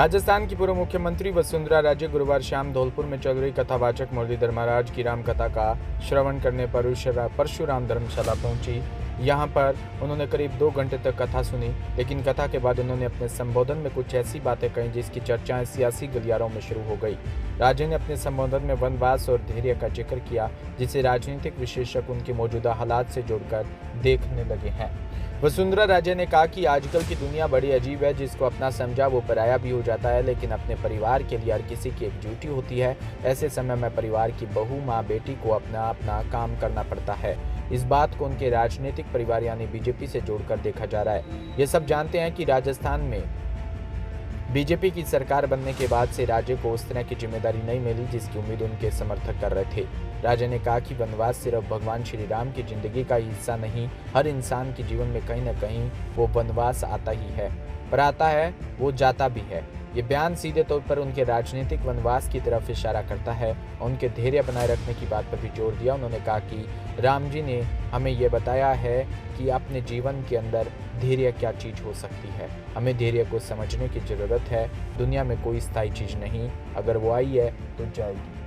राजस्थान की पूर्व मुख्यमंत्री वसुंधरा राजे गुरुवार शाम धौलपुर में चल रही कथावाचक मुरलीधर महाराज की राम कथा का श्रवण करने परशुराम धर्मशाला पहुंची। यहां पर उन्होंने करीब 2 घंटे तक कथा सुनी, लेकिन कथा के बाद उन्होंने अपने संबोधन में कुछ ऐसी बातें कही जिसकी चर्चाएं सियासी गलियारों में शुरू हो गई। राजे ने अपने संबोधन में वनवास और धैर्य का जिक्र किया, जिसे राजनीतिक विशेषज्ञ उनके मौजूदा हालात से जोड़कर देखने लगे हैं। वसुंधरा राजे ने कहा कि आजकल की दुनिया बड़ी अजीब है, जिसको अपना समझा वो पराया भी हो जाता है, लेकिन अपने परिवार के लिए हर किसी की एक ड्यूटी होती है। ऐसे समय में परिवार की बहू, माँ, बेटी को अपना काम करना पड़ता है। इस बात को उनके राजनीतिक परिवार यानी बीजेपी से जोड़कर देखा जा रहा है। ये सब जानते हैं कि राजस्थान में बीजेपी की सरकार बनने के बाद से राज्य को उस तरह की जिम्मेदारी नहीं मिली जिसकी उम्मीद उनके समर्थक कर रहे थे। राजे ने कहा कि वनवास सिर्फ भगवान श्री राम की जिंदगी का हिस्सा नहीं, हर इंसान के जीवन में कहीं न कहीं वो वनवास आता ही है, पर आता है वो जाता भी है। ये बयान सीधे तौर पर उनके राजनीतिक वनवास की तरफ इशारा करता है और उनके धैर्य बनाए रखने की बात पर भी जोर दिया। उन्होंने कहा कि राम जी ने हमें ये बताया है कि अपने जीवन के अंदर धैर्य क्या चीज़ हो सकती है। हमें धैर्य को समझने की ज़रूरत है। दुनिया में कोई स्थायी चीज़ नहीं, अगर वो आई है तो जाएगी।